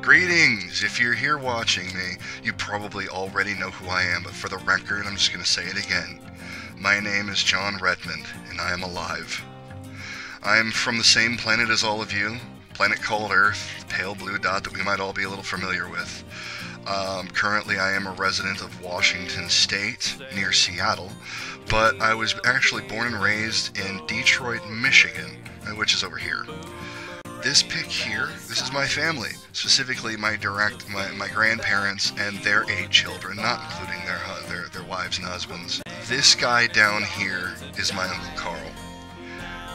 Greetings! If you're here watching me, you probably already know who I am, but for the record, I'm just going to say it again. My name is John Redmond, and I am alive. I am from the same planet as all of you, planet called Earth, the pale blue dot that we might all be a little familiar with. Currently I am a resident of Washington State, near Seattle, but I was actually born and raised in Detroit, Michigan, which is over here. This pic here, this is my family, specifically my grandparents and their 8 children, not including their wives and husbands. This guy down here is my Uncle Carl.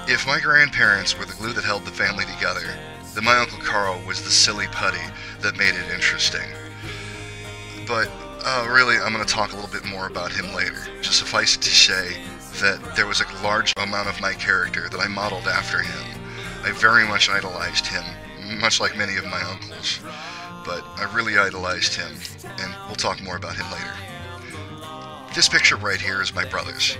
If my grandparents were the glue that held the family together, then my Uncle Carl was the silly putty that made it interesting. But really, I'm going to talk a little bit more about him later. Just suffice it to say that there was a large amount of my character that I modeled after him. I very much idolized him, much like many of my uncles, but I really idolized him, and we'll talk more about him later. This picture right here is my brother's.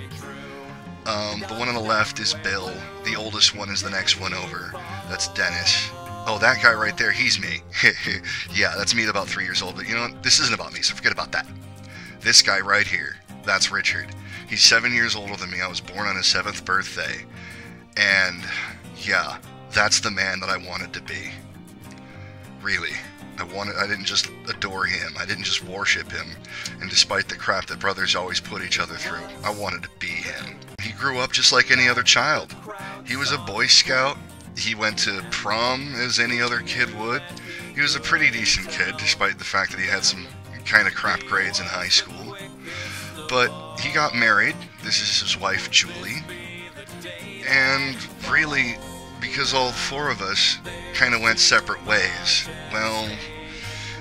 The one on the left is Bill, the oldest one is the next one over, that's Dennis. Oh, that guy right there, he's me. Yeah, that's me at about 3 years old, but you know what, this isn't about me, so forget about that. This guy right here, that's Richard. He's 7 years older than me, I was born on his 7th birthday, and yeah, that's the man that I wanted to be. Really. I didn't just adore him, I didn't just worship him, and despite the crap that brothers always put each other through, I wanted to be him. He grew up just like any other child. He was a Boy Scout, he went to prom as any other kid would. He was a pretty decent kid, despite the fact that he had some kind of crap grades in high school. But he got married, this is his wife Julie, and really, because all 4 of us kind of went separate ways, well,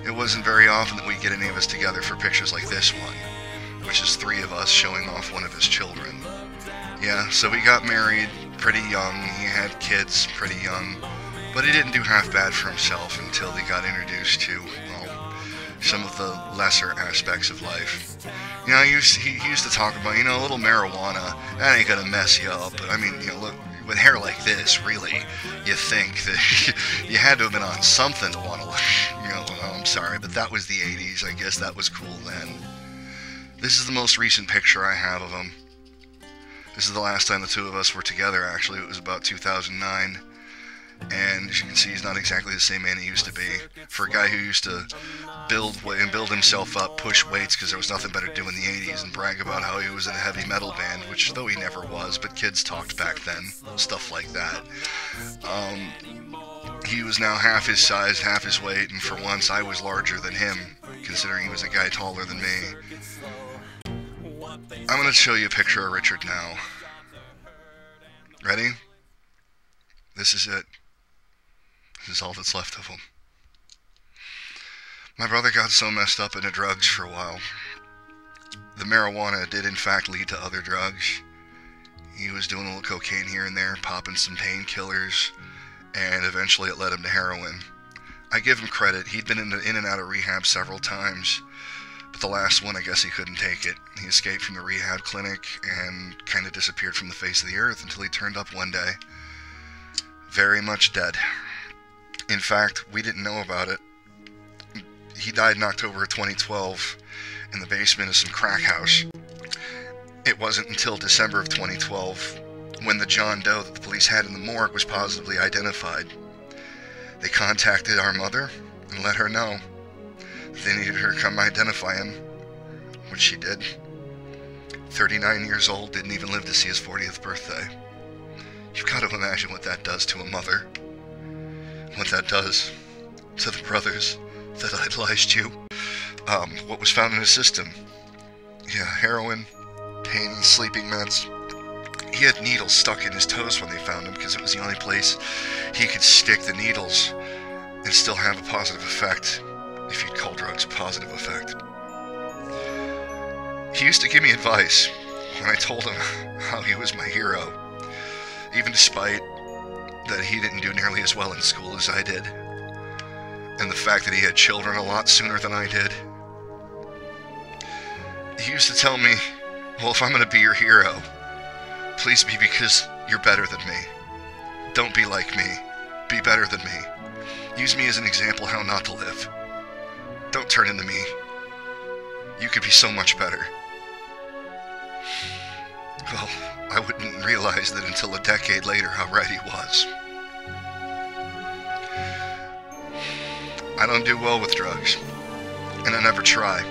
it wasn't very often that we'd get any of us together for pictures like this one, which is 3 of us showing off one of his children. Yeah, so he got married pretty young, he had kids pretty young, but he didn't do half bad for himself until he got introduced to, well, some of the lesser aspects of life. You know, he used to talk about, you know, a little marijuana, that ain't gonna mess you up, but I mean, you know, look, with hair like this, really, you think that you had to have been on something to want to, you know, I'm sorry, but that was the 80s, I guess that was cool then. This is the most recent picture I have of him. This is the last time the 2 of us were together, actually. It was about 2009. And as you can see, he's not exactly the same man he used to be. For a guy who used to build himself up, push weights because there was nothing better to do in the 80s, and brag about how he was in a heavy metal band, which though he never was, but kids talked back then, stuff like that. He was now half his size, half his weight, and for once I was larger than him, considering he was a guy taller than me. I'm going to show you a picture of Richard now. Ready? This is it. This is all that's left of him. My brother got so messed up into drugs for a while. The marijuana did in fact lead to other drugs. He was doing a little cocaine here and there, popping some painkillers, and eventually it led him to heroin. I give him credit, he'd been in and out of rehab several times, but the last one I guess he couldn't take it. He escaped from the rehab clinic and kind of disappeared from the face of the earth until he turned up one day. Very much dead. In fact, we didn't know about it. He died in October of 2012 in the basement of some crack house. It wasn't until December of 2012 when the John Doe that the police had in the morgue was positively identified. They contacted our mother and let her know that they needed her to come identify him, which she did. 39 years old, didn't even live to see his 40th birthday. You've got to imagine what that does to a mother. What that does to the brothers that idolized you. What was found in his system? Yeah, heroin, pain and sleeping meds. He had needles stuck in his toes when they found him because it was the only place he could stick the needles and still have a positive effect, if you'd call drugs a positive effect. He used to give me advice when I told him how he was my hero, even despite that he didn't do nearly as well in school as I did, and the fact that he had children a lot sooner than I did. He used to tell me, well, if I'm going to be your hero, please be because you're better than me. Don't be like me. Be better than me. Use me as an example how not to live. Don't turn into me. You could be so much better. Well, I wouldn't realize that until a decade later how right he was. I don't do well with drugs, and I never try.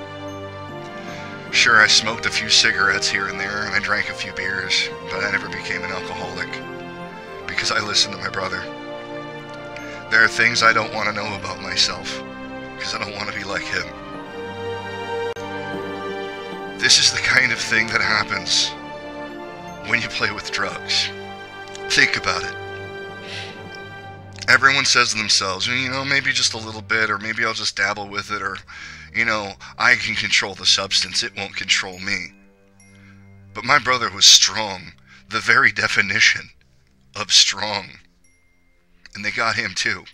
Sure, I smoked a few cigarettes here and there, and I drank a few beers, but I never became an alcoholic, because I listened to my brother. There are things I don't want to know about myself, because I don't want to be like him. This is the kind of thing that happens when you play with drugs. Think about it. Everyone says to themselves, you know, maybe just a little bit, or maybe I'll just dabble with it, or, you know, I can control the substance, it won't control me. But my brother was strong, the very definition of strong. And they got him too.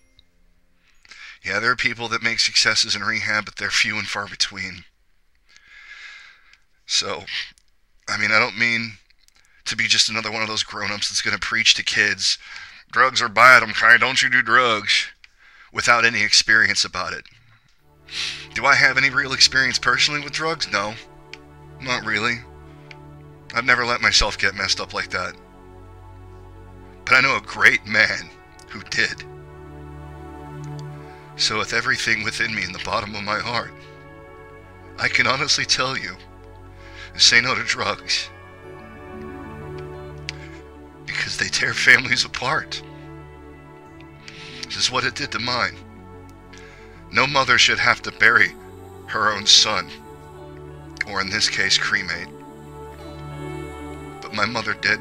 Yeah, there are people that make successes in rehab, but they're few and far between. So, I mean, I don't mean to be just another one of those grown-ups that's going to preach to kids, drugs are bad, okay, don't you do drugs, without any experience about it. Do I have any real experience personally with drugs? No, not really. I've never let myself get messed up like that. But I know a great man who did. So with everything within me in the bottom of my heart, I can honestly tell you, say no to drugs. Because they tear families apart. This is what it did to mine. No mother should have to bury her own son, or in this case, cremate. But my mother did.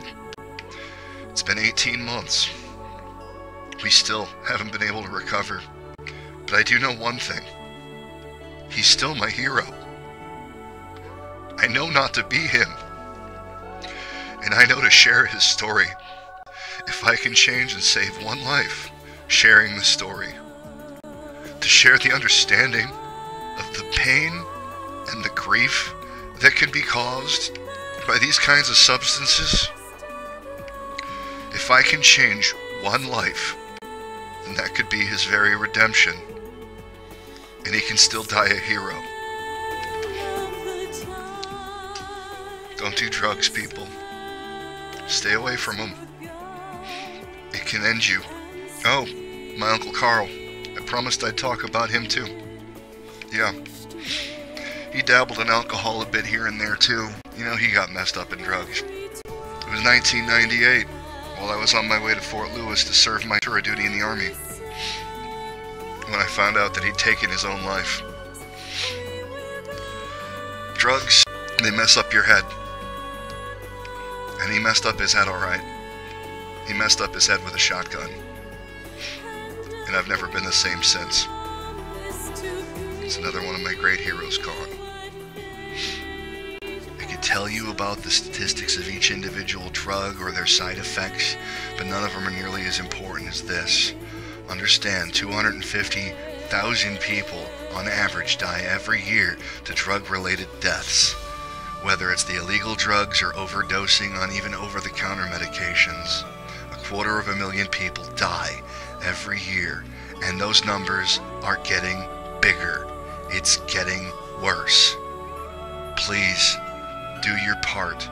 It's been 18 months. We still haven't been able to recover. But I do know one thing. He's still my hero. I know not to be him. And I know to share his story. If I can change and save one life, sharing the story. To share the understanding of the pain and the grief that can be caused by these kinds of substances. If I can change one life, then that could be his very redemption. And he can still die a hero. Don't do drugs, people. Stay away from them. It can end you. Oh, my Uncle Carl. I promised I'd talk about him too. Yeah. He dabbled in alcohol a bit here and there too. You know, he got messed up in drugs. It was 1998, while I was on my way to Fort Lewis to serve my tour of duty in the Army, when I found out that he'd taken his own life. Drugs, they mess up your head. And he messed up his head alright. He messed up his head with a shotgun. And I've never been the same since. It's another one of my great heroes gone. I could tell you about the statistics of each individual drug or their side effects, but none of them are nearly as important as this. Understand, 250,000 people on average die every year to drug-related deaths. Whether it's the illegal drugs or overdosing on even over-the-counter medications. 250,000 people die every year, and those numbers are getting bigger. It's getting worse. Please, do your part.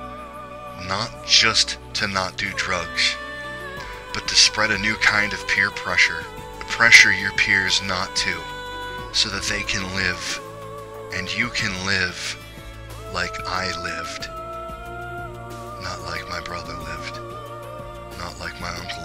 Not just to not do drugs, but to spread a new kind of peer pressure. Pressure your peers not to, so that they can live, and you can live like I lived. Not like my brother lived. Not like my uncle